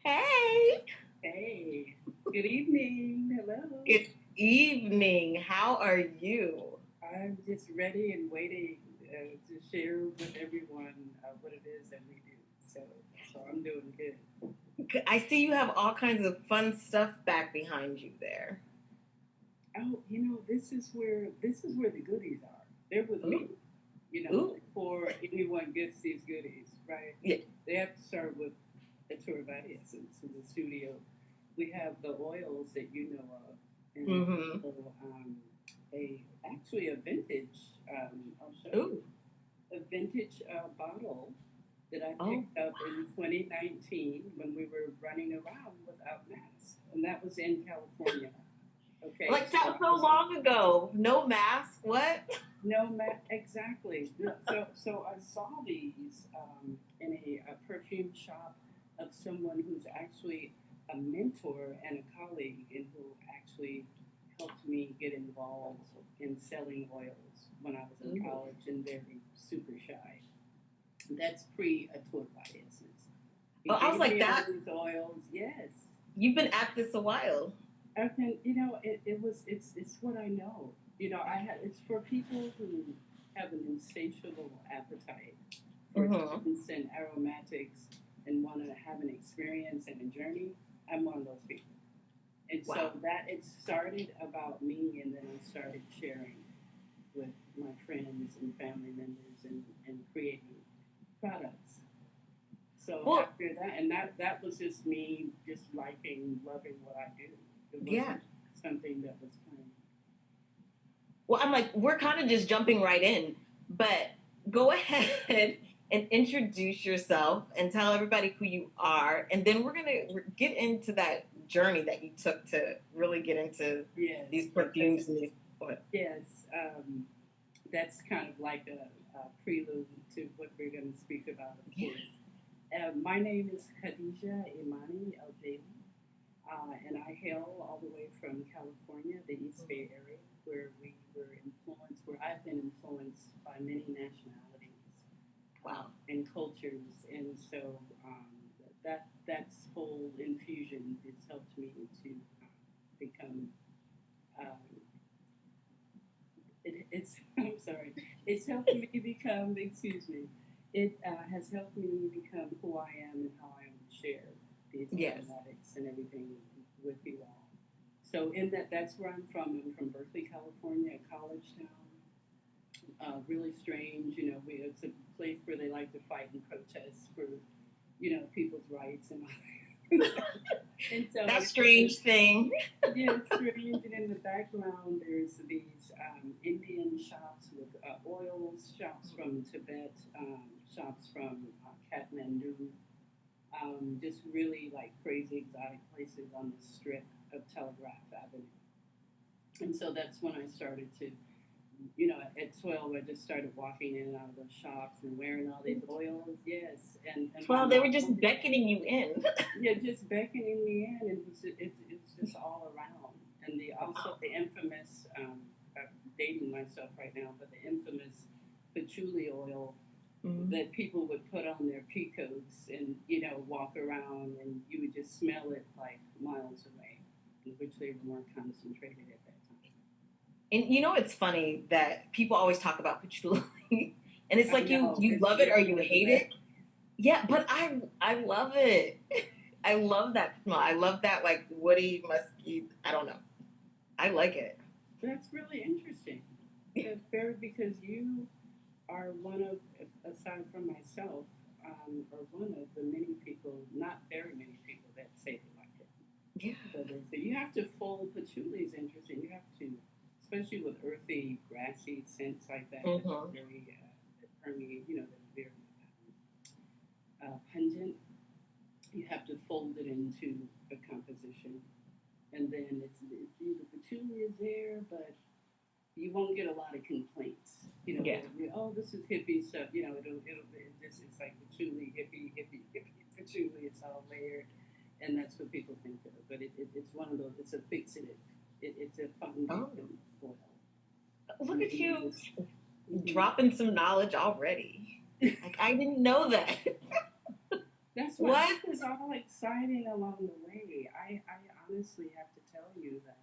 Hey, Hey, good evening. Hello. good evening. How are you? I'm just ready and waiting to share with everyone what it is that we do. So, so I'm doing good. I see you have all kinds of fun stuff back behind you there. Oh, this is where the goodies are. They're with Ooh, me. ooh, Before anyone gets these goodies, right? yeah. They have to start with Ature Body Essence in the studio. We have the oils that you know of, and Mm-hmm. also actually a vintage. I'll show you Ooh, a vintage bottle that I oh, picked up in 2019 when we were running around without masks, and that was in California. Okay, like so that I so was long ago. No mask. What? no, Matt, exactly. No, so I saw these in a perfume shop of someone who's actually a mentor and a colleague, and who actually helped me get involved in selling oils when I was in Ooh. college and very super shy. That's pre Atoire Body Essence. He Oh, I was gave like me all that. these oils. Yes, You've been at this a while. I can, it's what I know. It's for people who have an insatiable appetite for Mm-hmm. scents and aromatics and want to have an experience and a journey. I'm one of those people. And so Wow. that it started about me, and then I started sharing with my friends and family members and creating products. So Well, after that, and that was just me just liking, loving what I do. It yeah. wasn't something that was kind Well, I'm like, we're kind of just jumping right in, but go ahead and introduce yourself and tell everybody who you are. And then we're going to get into that journey that you took to really get into yes, these because perfumes and these. What? yes, that's kind of like a prelude to what we're going to speak about, of Yeah. course. My name is Khadijah Imani Elgaili, and I hail all the way from California, the East Bay area, where I've been influenced by many nationalities Wow. and cultures, and so that's whole infusion has helped me to become. It's I'm sorry. It's helped me become. Excuse me. It has helped me become who I am and how I am to share these Yes. aromatics and everything with you all. So in that's where I'm from. I'm from Berkeley, California, a college town. Really strange, it's a place where they like to fight and protest for, people's rights and all. And so That it's strange thing. yeah, it's strange. And in the background, there's these Indian shops with oils, shops from Tibet, shops from Kathmandu, just really like crazy exotic places on the strip of Telegraph Avenue. And so that's when I started to, at 12, I just started walking in and out of those shops and wearing all these oils. Yes. And my Well, they were mom, just beckoning you in. yeah, just beckoning me in, and it's just all around. And the infamous, I'm dating myself right now, but the infamous patchouli oil Mm-hmm. that people would put on their peacocks and walk around, and you would just smell it like miles away, which they were more concentrated at that time. And it's funny that people always talk about patchouli, and it's I like you know you it's love it or really you really hate bad. it. Yeah, but I love it. I love that smell. I love that like woody, musky. I don't know. I like it. That's really interesting. That's very because you are one of, aside from myself, are one of the many people, not very many people, that say they like it. Yeah. So they say you have to fold patchouli is interesting. You have to, especially with earthy, grassy scents like that that are Mm-hmm. very that permeate, that are very pungent. You have to fold it into a composition, and then the patchouli is there, but you won't get a lot of complaints. Yeah. Oh, this is hippie stuff. It's like patchouli, hippie patchouli. It's all layered, and that's what people think of. But it's one of those. It's a fixative. It's a Oh, foundation oil. look You at can you use. Mm-hmm. dropping some knowledge already. Like I didn't know that. That's Well, What? this is all exciting along the way. I honestly have to tell you that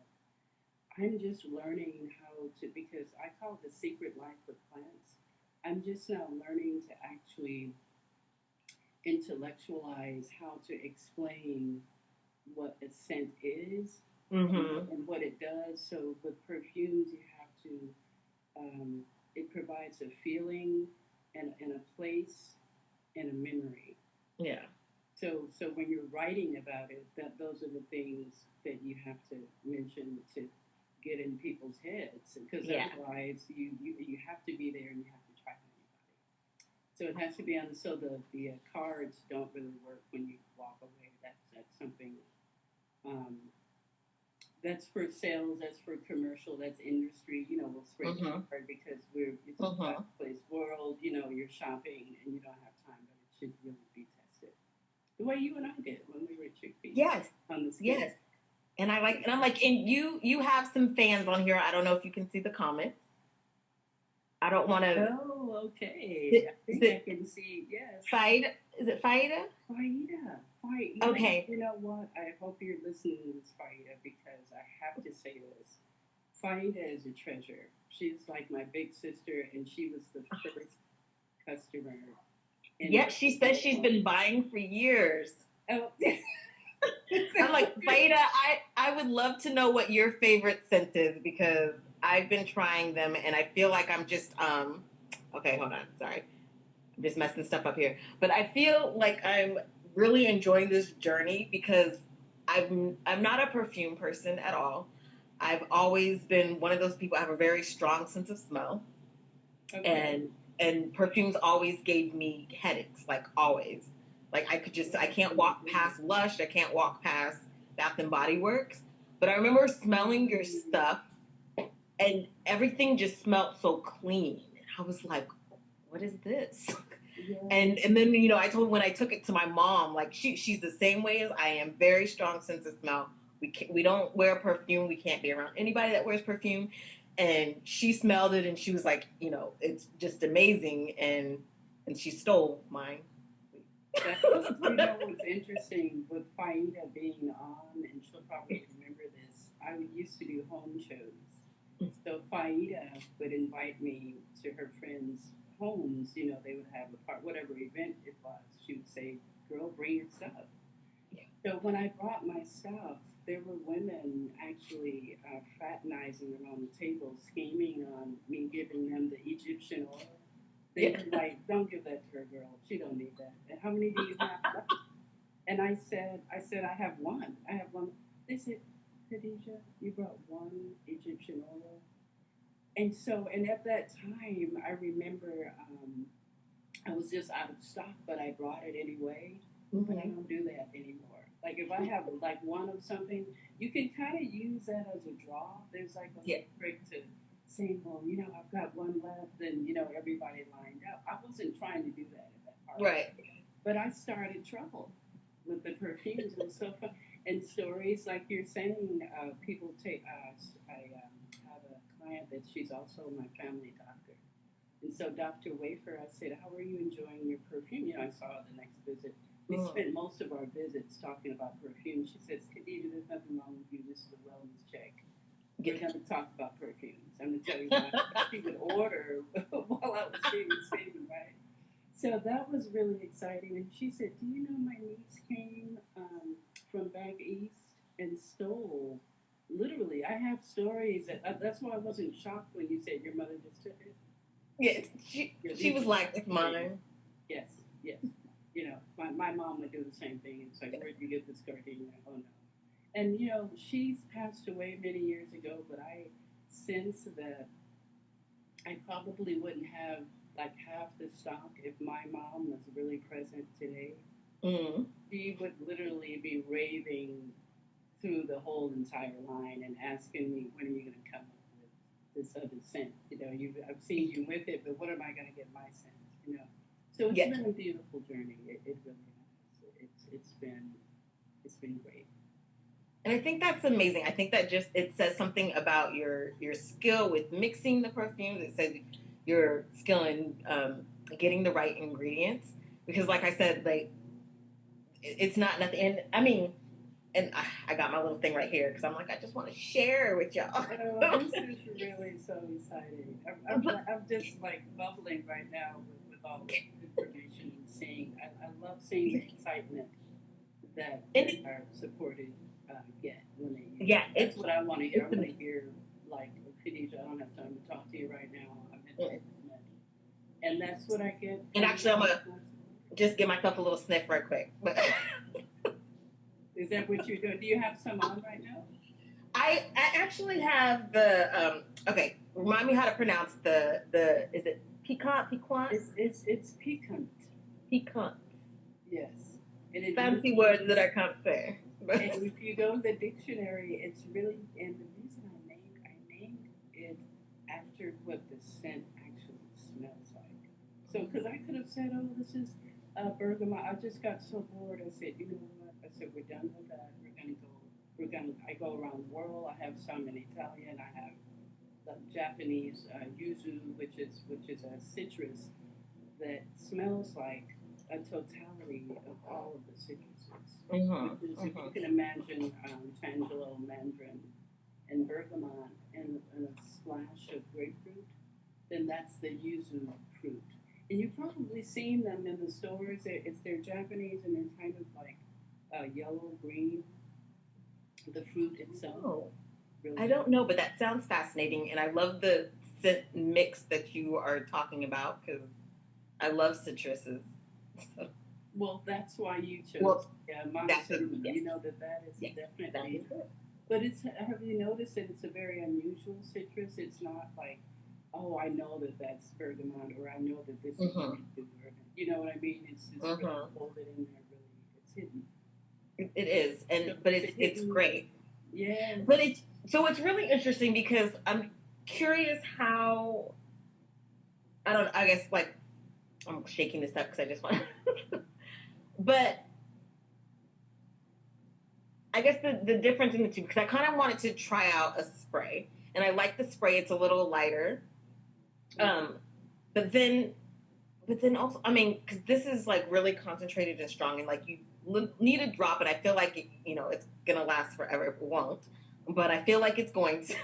I'm just learning how to, because I call it the secret life of plants. I'm just now learning to actually intellectualize how to explain what a scent is Mm-hmm. and what it does. So with perfumes, you have to, it provides a feeling and a place and a memory. Yeah. So when you're writing about it, that those are the things that you have to mention to get in people's heads, because Yeah. otherwise you have to be there and you have to track anybody. So it has to be on. So the cards don't really work when you walk away. That's something. Um, that's for sales. That's for commercial. That's industry. You know, we'll spread the Mm-hmm. word because we're it's a Mm-hmm. fast paced world. You know, you're shopping and you don't have time, but it should really be tested the way you and I did when we were chickpeas Yes. on the skin. Yes. And I like, and I'm like, and you have some fans on here. I don't know if you can see the comments. I don't want to. Oh, Is okay. I think I it can see. Yes, Faida? Is it Faida? Faida. Faida. Okay. You know what? I hope you're listening to this, Faida, because I have to say this. Faida is a treasure. She's like my big sister, and she was the first customer in Yet she says she's been buying for years. Oh, I'm like, Faida, I would love to know what your favorite scent is because I've been trying them and I feel like I'm just okay, hold on, sorry. I'm just messing stuff up here. But I feel like I'm really enjoying this journey because I'm not a perfume person at all. I've always been one of those people. I have a very strong sense of smell, okay. and perfumes always gave me headaches, like always. Like I can't walk past Lush. I can't walk past Bath and Body Works. But I remember smelling your stuff, and everything just smelled so clean. I was like, what is this? Yeah. And then I told when I took it to my mom, like she's the same way as I am, very strong sense of smell. We don't wear perfume. We can't be around anybody that wears perfume. And she smelled it and she was like, it's just amazing. And she stole mine. That, you know what's interesting with Faida being on, and she'll probably remember this. I used to do home shows. So Faida would invite me to her friends' homes. You know, they would have a part, whatever event it was. She would say, "Girl, bring your stuff." So when I brought my stuff, there were women actually fraternizing around the table, scheming on me giving them the Egyptian oil. They were like, "Don't give that to her, girl. She don't need that." And how many do you have left? And I have one. I have one. They said, "Khadijah, you brought one Egyptian oil." And so, and at that time, I remember I was just out of stock, but I brought it anyway. But I don't do that anymore. Like if I have like one of something, you can kind of use that as a draw. There's like a trick to saying, well, I've got one left, and everybody lined up. I wasn't trying to do that at that part. Right. But I started trouble with the perfumes. It was so fun. And stories like you're saying, people take. I have a client that she's also my family doctor. And so Dr. Wafer, I said, how are you enjoying your perfume? I saw the next visit. We spent most of our visits talking about perfume. She says, Khadijah, there's nothing wrong with you. This is a wellness check. We're going to talk about perfumes. I'm going to tell you what she would order while I was being seen, right? So that was really exciting. And she said, do you know my niece came from back east and stole? Literally, I have stories. That's why I wasn't shocked when you said your mother just took it. Yeah, she was like, it's mine. Yes, yes. My mom would do the same thing. It's like, where'd you get this gardenia? Oh no. And she's passed away many years ago, but I sense that I probably wouldn't have like half the stock if my mom was really present today. Mm-hmm. She would literally be raving through the whole entire line and asking me, when are you going to come up with this other scent? I've seen you with it, but what am I going to get my scent? So it's been a beautiful journey. It really has. It's been great. And I think that's amazing. I think that it says something about your skill with mixing the perfumes. It says your skill in getting the right ingredients. Because, like I said, like it's not nothing. And I mean, and I got my little thing right here because I'm like, I just want to share with y'all. Oh, this is really so exciting. I'm just like bubbling right now with all the information and seeing. I love seeing the excitement that our supported get when they use Yeah, it. That's what I want to hear. I want to hear, like, Khadijah, I don't have time to talk to you right now. I'm in it. And that's what I get. And actually, I'm going to just give myself a little sniff right quick. But is that what you're doing? Do you have some on right now? I actually have the, okay, remind me how to pronounce is it peacock, piquant? It's piquant. Piquant. Yes. And it fancy words that I can't say. And if you go to the dictionary, it's really, and the reason I named it after what the scent actually smells like. So, because I could have said, oh, this is bergamot. I just got so bored. I said, you know what? I said, we're done with that. I go around the world. I have some in Italian. I have the Japanese yuzu, which is a citrus that smells like a totality of all of the citruses. Because if you can imagine tangelo, mandarin, and bergamot, and a splash of grapefruit, then that's the yuzu fruit. And you've probably seen them in the stores. They're Japanese and they're kind of like yellow green. The fruit itself. Oh. Really I don't know, but that sounds fascinating, and I love the scent mix that you are talking about because I love citruses. Well, that's why you chose. Cinnamon. You know that is definitely. But have you noticed that it's a very unusual citrus? It's not like, oh, I know that that's bergamot, or I know that this is you know what I mean? It's just really folded in there. Really, it's hidden. It is, but it's great. Yeah. But it's really interesting because I'm curious how. I guess like I'm shaking this up because I just want. But I guess the difference in the two, because I kind of wanted to try out a spray, and I like the spray. It's a little lighter. But then also, I mean, because this is like really concentrated and strong, and like you need a drop, and I feel like it's gonna last forever. It won't, but I feel like it's going to.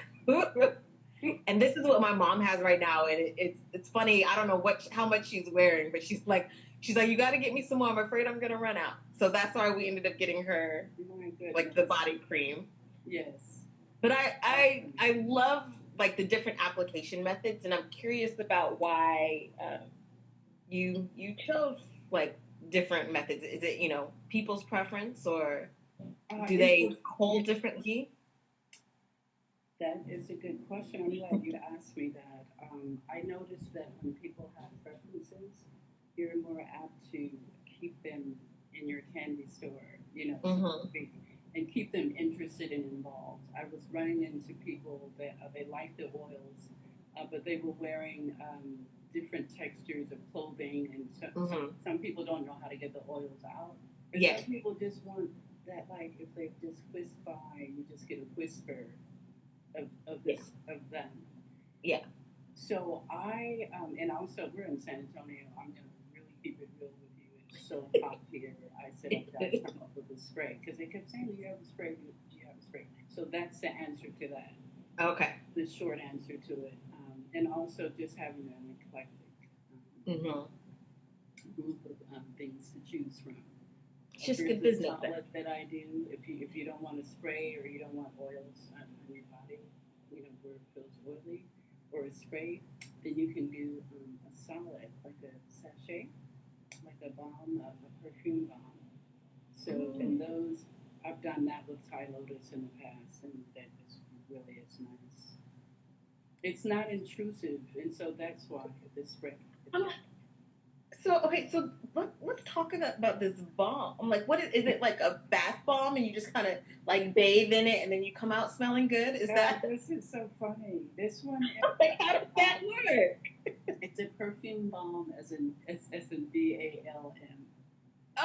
And this is what my mom has right now, and it's funny. I don't know how much she's wearing, but she's like, you got to get me some more. I'm afraid I'm gonna run out. So that's why we ended up getting her like the body cream. Yes. But I love like the different application methods, and I'm curious about why you chose like different methods. Is it people's preference, or do they hold differently? That is a good question. I'm glad you asked me that. I noticed that when people have preferences, you're more apt to keep them in your candy store, and keep them interested and involved. I was running into people that they like the oils, but they were wearing different textures of clothing, and some people don't know how to get the oils out. But some people just want that, like if they just whisk by, you just get a whisper of them. Yeah. So and also we're in San Antonio. I'm gonna really keep it real with you. It's so hot here. I said I've got to come up with a spray because they kept saying, "Do you have a spray? Do you have a spray?" So that's the answer to that. Okay. The short answer to it, and also just having an eclectic group of things to choose from. It's just good business. That I do. If you don't want a spray or you don't want oils on your body, where it feels oily, or a spray, then you can do a solid, like a sachet, like a balm, a perfume balm. So, and those, I've done that with Thai Lotus in the past, and that is nice. It's not intrusive, and so that's why this spray. So let's talk about this balm. I'm like, what is it, like a bath bomb, and you just kind of like bathe in it, and then you come out smelling good? Is that? This is so funny. This one. How does that work? It's a perfume balm, as in BALM.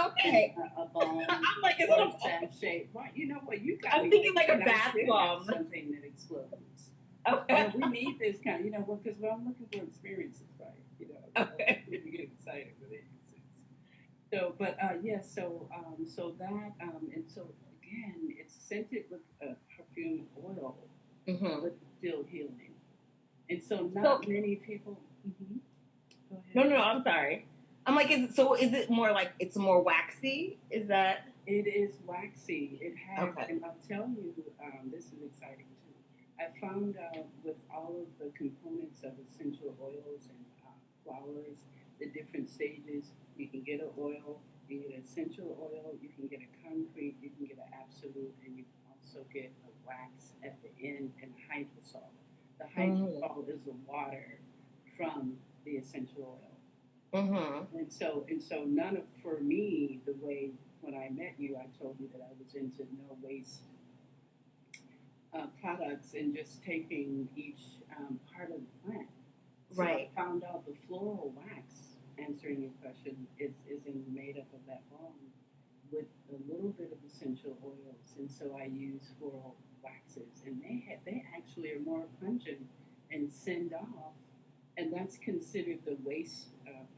Okay. A balm. I'm like, is it a sachet? Right. You know what? I'm thinking like a bath bomb. Something that explodes. Okay. We need this kind. Because I'm looking for experiences, right? Okay. You get excited with it. So, but yes, so that and so again, it's scented with perfume oil, Mm-hmm. but still healing. And so, So not many people. Go no, ahead. no, no, I'm sorry. I'm like, is it more like it's more waxy? Is that It is waxy. It has, okay? and I'll tell you, this is exciting too. I found out with all of the components of essential oils and flowers, the different stages. You can get an oil, you can get essential oil, you can get a concrete, you can get an absolute, and you can also get a wax at the end and hydrosol. The Mm-hmm. hydrosol is the water from the essential oil. Mm-hmm. And so none of for me the way when I met you I told you that I was into no waste products and just taking each part of the plant. So I Right. found out the floral wax, answering your question, is made up of that balm with a little bit of essential oils, and so I use floral waxes, and they actually are more pungent and send off, and that's considered the waste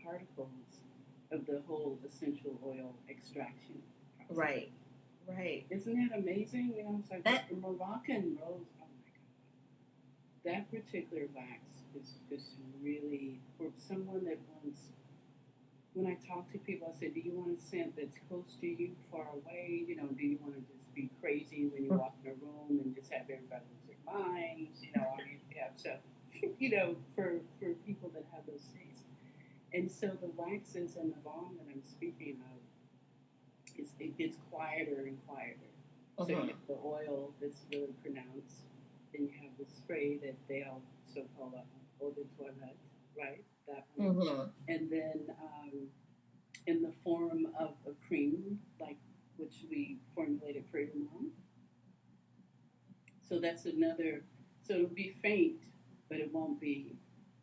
particles of the whole essential oil extraction process. Right. Right. Isn't that amazing? You know, it's like That the Moroccan rose. Oh my God, that particular wax is just really for someone that wants when I talk to people, I say, "Do you want a scent that's close to you, far away? You know, do you want to just be crazy when you walk in a room and just have everybody lose their minds? You know, I mean, we have stuff, for people that have those tastes." And so the waxes and the balm that I'm speaking of, it gets quieter and quieter. So you mm-hmm. have the oil that's really pronounced, then you have the spray that they also call eau de toilette, right? That one, Mm-hmm. and then in the form of a cream, like which we formulated for your mom. So that's another. So it'll be faint, but it won't be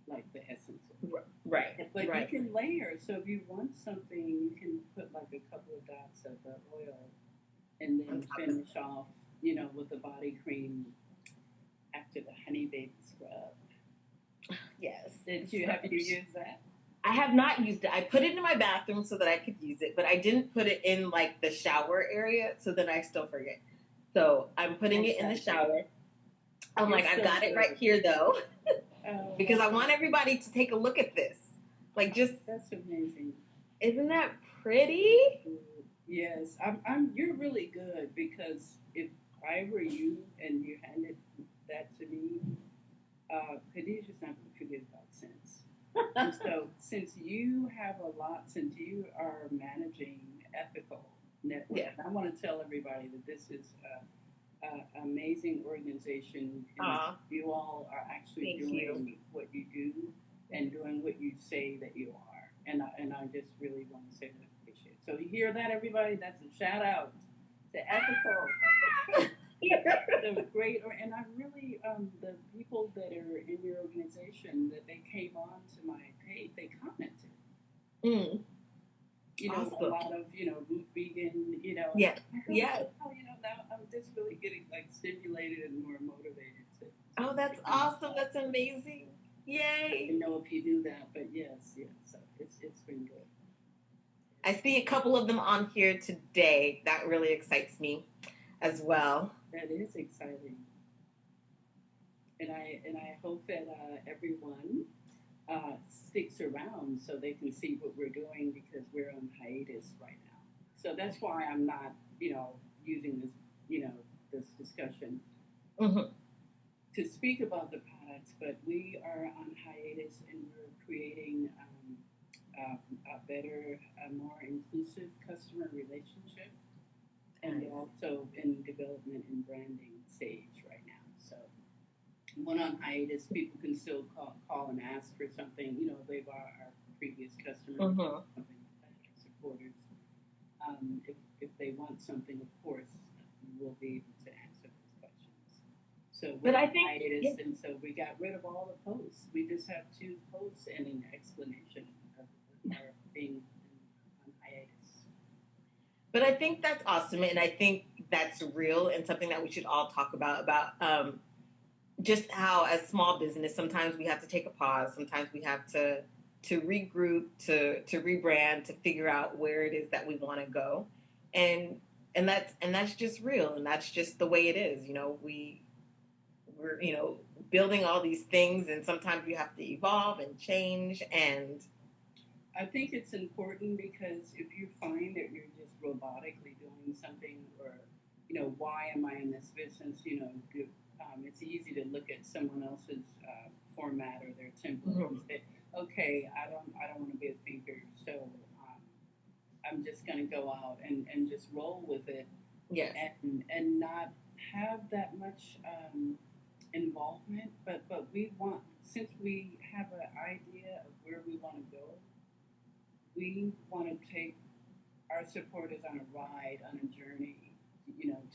like the essence of Right. it. But you Right. can layer. So if you want something, you can put like a couple of dots of the oil, and On then top of finish off, with the body cream after the honey baby scrub. yes. Did you have you used that? I have not used it. I put it in my bathroom so that I could use it, but I didn't put it in like the shower area, so then I still forget. So I'm putting it in the Exactly. shower. I'm You're like, I've so got it right good. here though, Oh because my I want God, everybody to take a look at this. Like, just that's amazing. isn't that pretty? Yes, You're really good because if I were you and you handed that to me, Khadijah's not going to forget about sense. And so, since you have a lot, since you are managing ethical network, Yeah. and I want to tell everybody that this is an amazing organization, and that Aw, you all are actually thank you. doing what you do and doing what you say that you are. And I just really want to say that I appreciate it. So you hear that, everybody? That's a shout out to ethical. The great, and I really, the people that are in your organization that they came on to my page, they commented. Mm, A awesome. lot of root vegan, and Yeah. I go, Yes. oh, now I'm just really getting like stimulated and more motivated to Oh, that's take my awesome. That's amazing. I Yay. didn't know if you do that, but yes, yes. So it's been good. I see a couple of them on here today. That really excites me as well. That is exciting, and I hope that everyone sticks around so they can see what we're doing because we're on hiatus right now. So that's why I'm not, using this discussion Hmm. to speak about the products, but we are on hiatus and we're creating a better, a more inclusive customer relationship, and Nice. also in development and branding stage right now. So when on hiatus, people can still call and ask for something. They are our previous customers, Hmm. something like that, our supporters. If they want something, of course, we'll be able to answer those questions. So But we're I on think, yeah. hiatus, and so we got rid of all the posts. We just have two posts and an explanation of our being on hiatus. But I think that's awesome, and I think that's real and something that we should all talk about just how as small business sometimes we have to take a pause. Sometimes we have to to regroup, to rebrand, to figure out where it is that we want to go, and that's just real, and that's just the way it is. We're building all these things, and sometimes we have to evolve and change. And I think it's important because if you find that you're just robotically doing something, or why am I in this business? It's easy to look at someone else's format or their template and say, okay, I don't want to be a thinker, so I'm just going to go out and just roll with it, yes, and not have that much involvement. But we want, since we have an idea of where we want to go, we want to take our supporters on a ride, on a journey,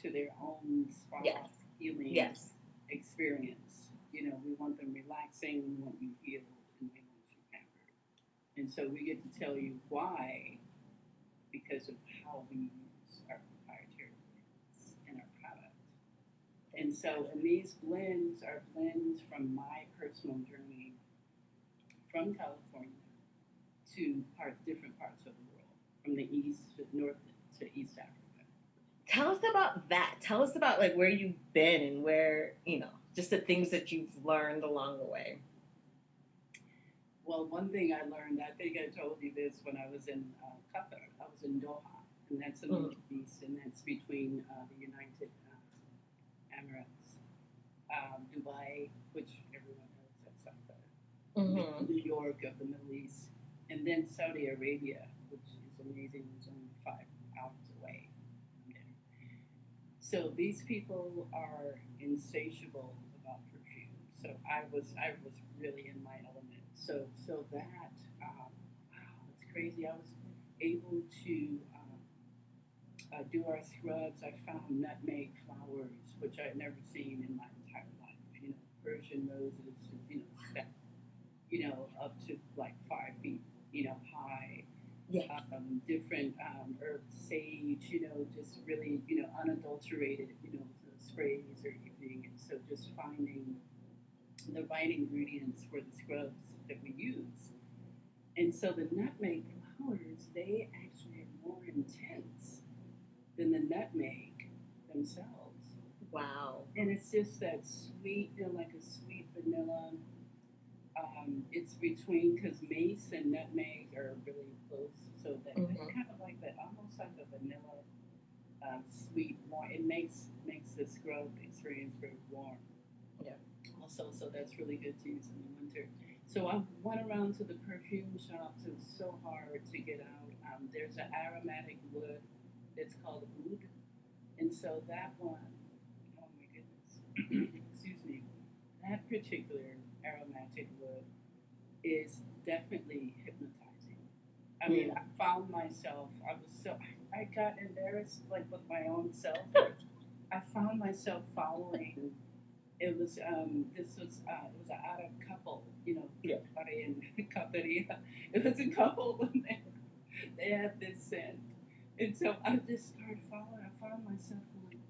to their own spa yes, healing yes, experience. We want them relaxing, we want you healed, and we want you pampered. And so we get to tell you why, because of how we use our proprietary blends in our product. And so, and these blends are blends from my personal journey from California to different parts of the world, from the east to north to East Africa. Tell us about that. Tell us about like where you've been and where just the things that you've learned along the way. Well, one thing I learned, I think I told you this when I was in Qatar. I was in Doha, and that's in the Middle East, and that's between the United Emirates, Dubai, which everyone knows, that's like the New York of the Middle East, and then Saudi Arabia, which is amazing. It's only 5 hours away from there. So these people are insatiable about perfume. So I was really in my element. So that wow, it's crazy. I was able to do our scrubs. I found nutmeg flowers, which I'd never seen in my entire life. Persian roses, that, up to like 5 feet, high. Yeah. Different herbs, sage, just really, unadulterated, the sprays or anything. And so just finding the right ingredients for the scrubs that we use. And so the nutmeg flowers, they actually are more intense than the nutmeg themselves. Wow. And it's just that sweet, like a sweet vanilla. It's between, because mace and nutmeg are really close, so that it's kind of like that, almost like a vanilla, sweet, warm. It makes the scrub experience very warm. Yeah. Also, so that's really good to use in the winter. So I went around to the perfume shops. It was so hard to get out. There's an aromatic wood. It's called oud, and so that one, oh my goodness, excuse me, that particular aromatic wood is definitely hypnotizing. I mean, I found myself, I got embarrassed like with my own self. I found myself following. It was it was an Arab couple, Yeah. and Khadijah. It was a couple when they had this scent, and so I just started following. I found myself going.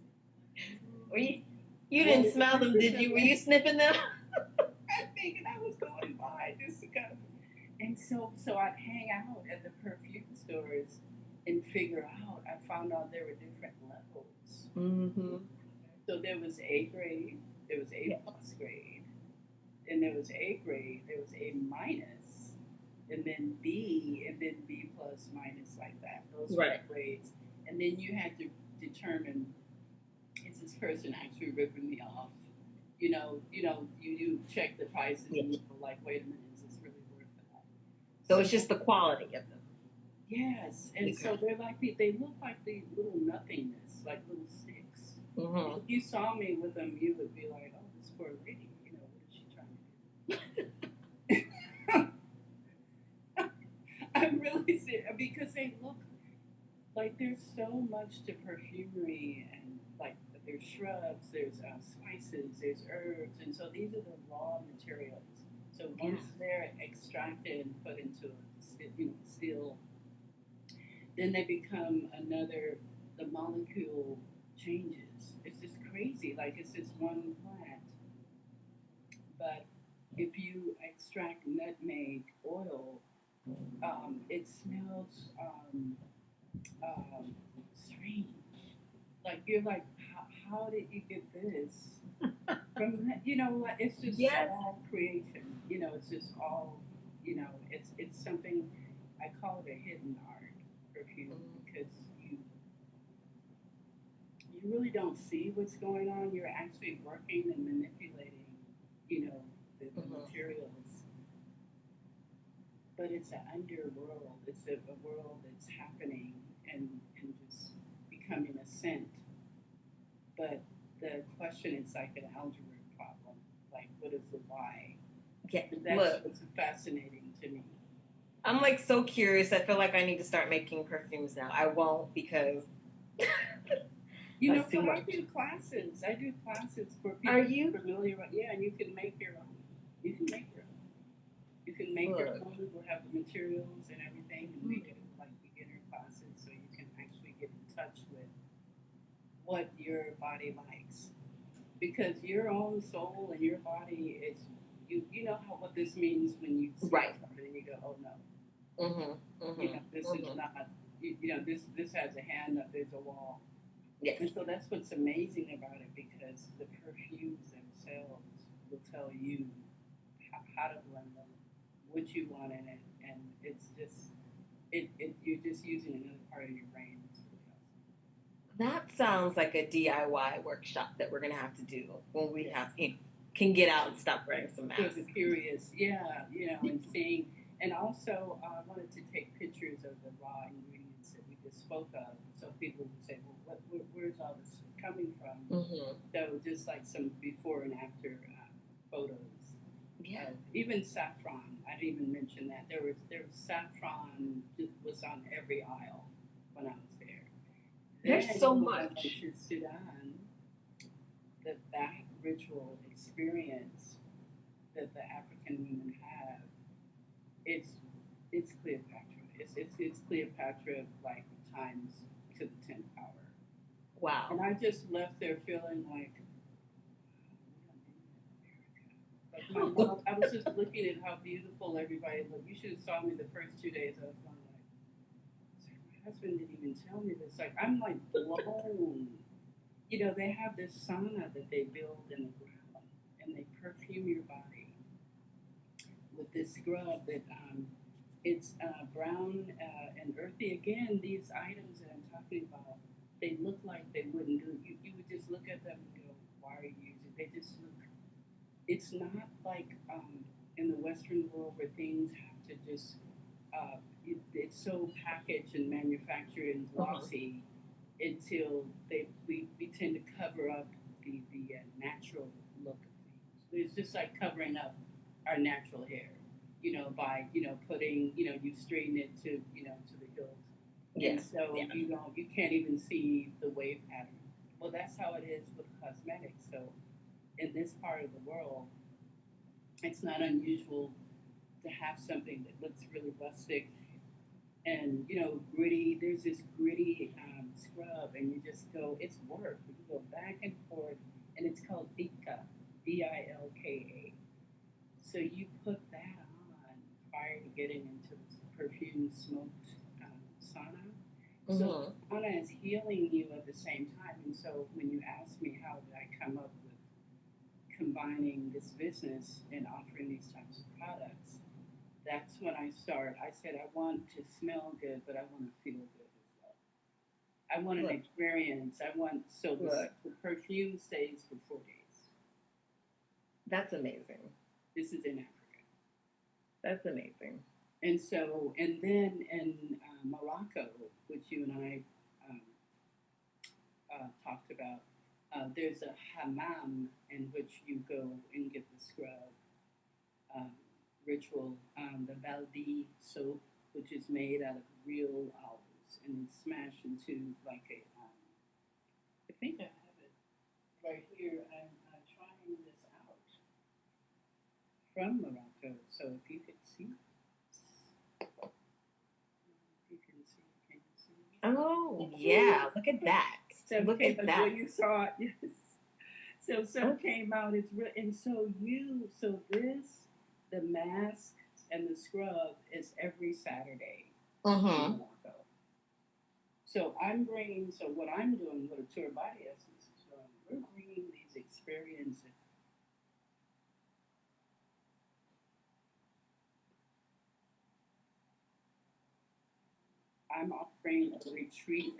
Were you didn't smell them, did you? Were you sniffing them? I thinking I was going by just to go. And so I'd hang out at the perfume stores and figure out. I found out there were different levels. So there was A grade, there was A plus grade, and there was A grade, there was A minus, and then B, and then B plus minus, like that. Those were grades. And then you had to determine, is this person actually ripping me off? You check the prices and you're like, wait a minute, is this really worth that? So it's just the quality of them. Yes, and so they're like they look like the little nothingness, like little sticks. If you saw me with them, you would be like, oh, this poor lady, what is she trying to do? I'm really serious because they look like there's so much to perfumery, and like there's shrubs, there's spices, there's herbs, and so these are the raw materials. So once they're extracted and put into still, then they become another. The molecule changes. It's just crazy. Like it's this one plant, but if you extract nutmeg oil, it smells um, strange. Like you're like, how did you get this? From like it's just Yes. all creation. It's just all it's something. I call it a hidden art perfume because you really don't see what's going on. You're actually working and manipulating, the materials. But it's an underworld. It's a world that's happening and just becoming a scent. But the question is like an algebra problem. Like, what is the why? Yeah. And that's Look, what's fascinating to me. I'm like so curious. I feel like I need to start making perfumes now. I won't because that's too But much. I do classes for Are people you? familiar with, yeah, and you can make your own. You can make your own. You can make your Look. own. We'll have the materials and everything, and we do like beginner classes so you can actually get in touch with what your body likes. Because your own soul and your body is you know how what this means when you smell Right. something and you go, oh no, Mm-hmm. this is not this has a hand up, there's a wall. Yes. And so that's what's amazing about it because the perfumes themselves will tell you how to blend them, what you want in it, and it's just you're just using another part of your brain. That sounds like a DIY workshop that we're gonna have to do when we have can get out and stop wearing some For masks. the curious, yeah, and seeing, and also I wanted to take pictures of the raw ingredients that we just spoke of, so people would say, well, where's all this coming from? So just like some before and after photos. Yeah. Even saffron, I didn't even mention that there was saffron was on every aisle when I was there. There's Then so when I went much. to Sudan, the bath ritual experience that the African women have, it's it's Cleopatra. It's Cleopatra like times to the 10th power. Wow. And I just left there feeling like like my mom, I was just looking at how beautiful everybody looked. You should have saw me the first 2 days. I was going like, my husband didn't even tell me this. Like I'm like blown. They have this sauna that they build in the ground, and they perfume your body with this scrub that it's brown and earthy. Again, these items that I'm talking about, they look like they wouldn't do. You would just look at them and go, why are you using? They just look. It's not like in the Western world where things have to just. It's so packaged and manufactured and glossy until we tend to cover up the natural look of things. It's just like covering up our natural hair, by putting you straighten it to the hilt, and Yes. so Yeah. you can't even see the wave pattern. Well, that's how it is with cosmetics. So in this part of the world, it's not unusual to have something that looks really rustic and gritty. There's this gritty scrub, and you just go. It's work. You go back and forth, and it's called Bilka, Bilka. So you put that on prior to getting into the perfume smoked sauna. So sauna is healing you at the same time. And so when you ask me how did I come up with combining this business and offering these types of products, that's when I start. I said I want to smell good, but I want to feel good as well. I want an experience. I want the perfume stays for 4 days. That's amazing. This is in Africa. That's amazing. And so, and then in Morocco, which you and I um, talked about, there's a hammam in which you go and get the scrub um, ritual, the baldi soap, which is made out of real olives and it's smashed into like a. I think I have it right here. I'm trying this out from Morocco. So if you could see, you can see. Oh yeah, look at that. So Look at that. you saw it, yes. So some came out. It's real, and the mask and the scrub is every Saturday in Mm-hmm. Morocco. So I'm bringing. So what I'm doing, what Ature Body Essence is doing, we're bringing these experiences. I'm offering a retreat,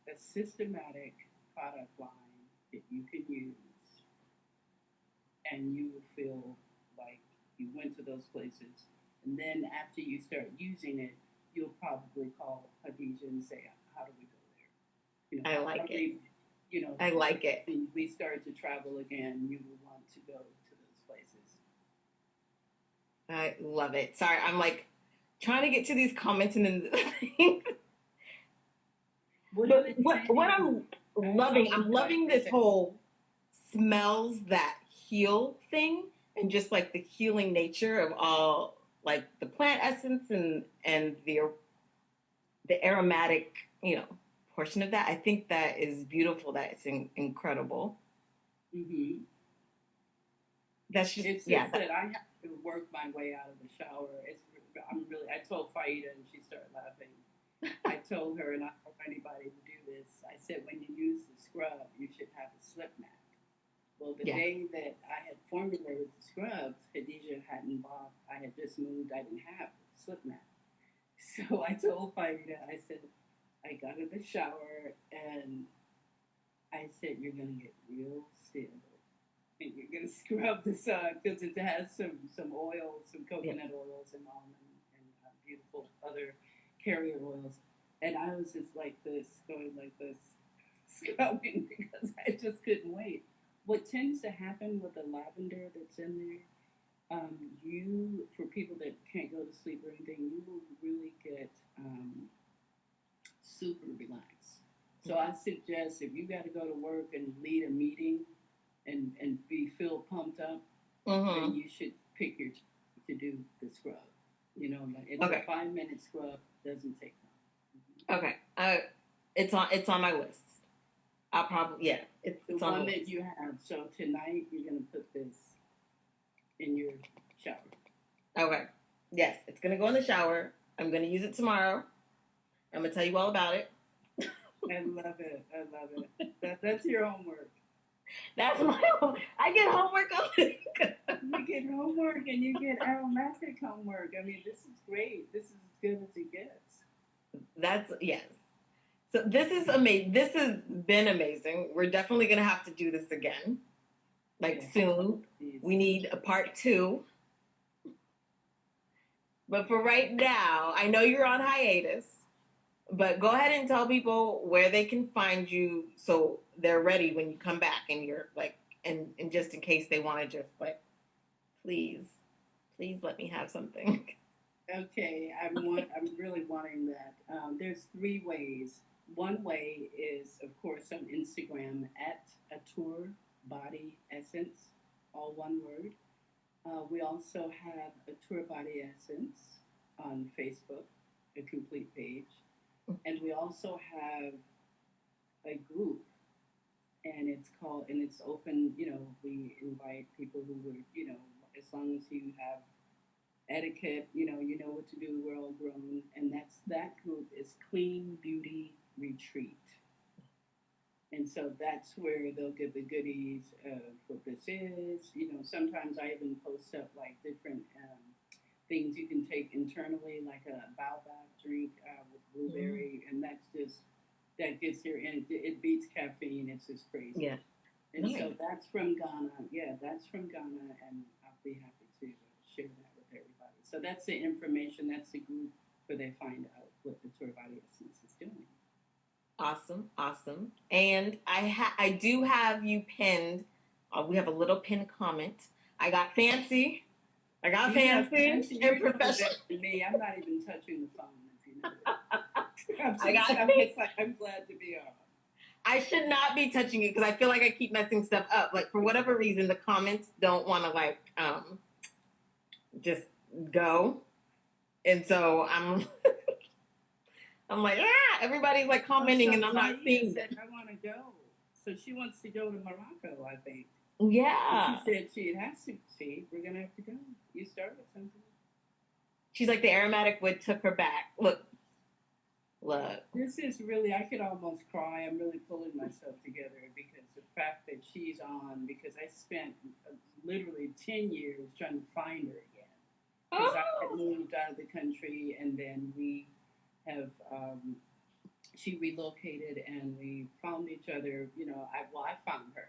a systematic product line that you can use, and you will feel like you went to those places. And then after you start using it, you'll probably call Khadijah and say, "How do we go there? I How like do it. we, I like it. when we start to travel again, you will want to go to those places." I love it. Sorry, I'm like trying to get to these comments and then What are but they what saying? I'm loving this whole smells that heal thing and just like the healing nature of all like the plant essence and the aromatic, portion of that. I think that is beautiful. That it's incredible. Mm-hmm. That's just It's yeah. just that I have to work my way out of the shower. I'm really. I told Faida and she started laughing. I told her, and I don't want anybody to do this. I said, when you use the scrub, you should have a slip mat. Well, the Yeah. day that I had formulated the scrubs, Khadijah hadn't bought. I had just moved. I didn't have a slip mat. So I told Faida, I said, I got in the shower and I said, you're gonna get real still and you're gonna scrub the sun because it has some oils, some Yeah. coconut oils and almond and beautiful other carrier oils. And I was just like this, going like this, scrubbing because I just couldn't wait. What tends to happen with the lavender that's in there, you for people that can't go to sleep or anything, you will really get super relaxed. So I suggest if you got to go to work and lead a meeting and be feel pumped up, then Mm-hmm. you should pick your to do the scrub. Like it's a Okay. 5 minute scrub, doesn't take Okay. It's on my list. I'll probably yeah. the It's on the one list. that you have. So tonight you're gonna put this in your shower. Okay. Yes, it's gonna go in the shower. I'm gonna use it tomorrow. I'm gonna tell you all about it. I love it. I love it. That's your homework. That's my I get homework on it. You get homework and you get aromatic homework. I mean, this is great. This is as good as it gets. That's yes. So this is amazing. This has been amazing. We're definitely gonna have to do this again, like Yes. soon. Please. We need a part two. But for right now, I know you're on hiatus. But go ahead and tell people where they can find you so they're ready when you come back and you're like and just in case they want to just like please please let me have something. Okay, I'm really wanting that. There's three ways. One way is, of course, on Instagram at Ature Body Essence, all one word. We also have Ature Body Essence on Facebook, a complete page, and we also have a group, and it's open. We invite people who would, as long as you have etiquette, you know what to do. We're all grown, and that group is Clean Beauty Retreat, and so that's where they'll get the goodies of what this is. Sometimes I even post up like different things you can take internally, like a baobab drink with blueberry, and that gets your in. It beats caffeine. It's just crazy. Yeah. And Nice. so that's from Ghana. Yeah, that's from Ghana, and I'll be happy to share that with everybody. So that's the information. That's the group where they find out what the Tour Body Essence is doing. Awesome. Awesome. And I do have you pinned. We have a little pinned comment. I got fancy. I got You got fancy fancy. and You're doing professional. better than me. I'm not even touching the phone. If you know that. I got It's like I'm glad to be on. I should not be touching it because I feel like I keep messing stuff up. Like for whatever reason, the comments don't want to like just go, and so I'm like everybody's like Oh, commenting so and I'm not Faida seeing them. said I want to go. So she wants to go to Morocco, I think. Yeah. She said it has to. See, we're gonna have to go. You started something. She's like, the aromatic wood took her back. Look, look. This is really, I could almost cry. I'm really pulling myself together because the fact that she's on, because I spent literally 10 years trying to find her again. Because I had Oh, moved out of the country and then we have, she relocated and we found each other. You know, I found her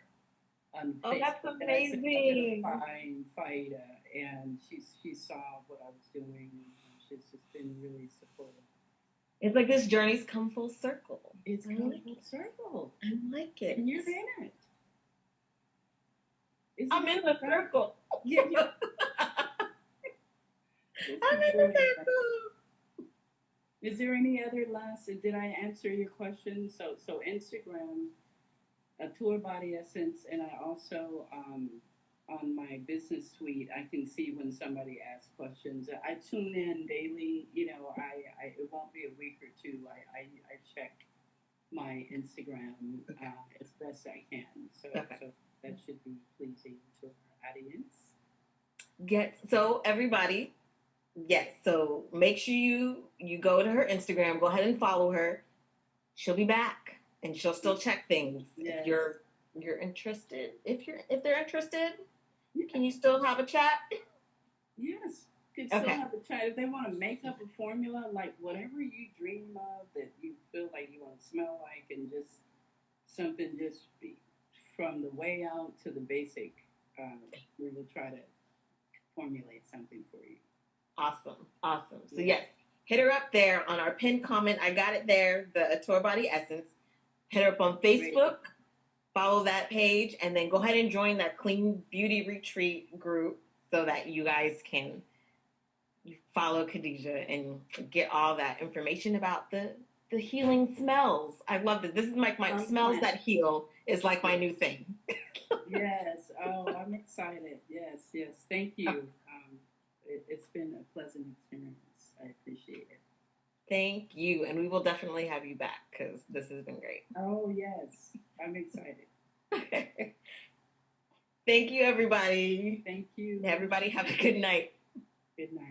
on oh, that's Facebook and I said, I'm going to amazing. find Faida. And she saw what I was doing and she's just been really supportive. It's like this journey's come full circle. It's I come like full it. circle. I like it. And you're in it. Isn't I'm it in the right? circle. Yeah, yeah. I'm in the Really circle. is there any other last? Did I answer your question? So Instagram, Ature Body Essence, and I also on my business suite, I can see when somebody asks questions. I tune in daily. You know, I it won't be a week or two. I check my Instagram as best I can. Okay. So that should be pleasing to our audience. Yes. So everybody, yes. So make sure you go to her Instagram. Go ahead and follow her. She'll be back, and she'll still check things. If Yes. you're interested, if they're interested, Yeah. can you still have a chat? Yes. Could still Okay. have a try if they want to make up a formula like whatever you dream of that you feel like you want to smell like and just something just be, from the way out to the basic. We will try to formulate something for you. Awesome. Awesome. So Yeah. yes, hit her up there on our pinned comment. I got it there. The Ature Body Essence. Hit her up on Great. Facebook. Follow that page, and then go ahead and join that Clean Beauty Retreat group so that you guys can follow Khadijah and get all that information about the healing smells. I love this. This is like my From smells plant. that heal is like my new thing. Yes. Oh, I'm excited. Yes. Yes. Thank you. It's been a pleasant experience. I appreciate it. Thank you, and we will definitely have you back because this has been great. Oh yes, I'm excited. Thank you, everybody. Thank you. Everybody have a good night. Good night.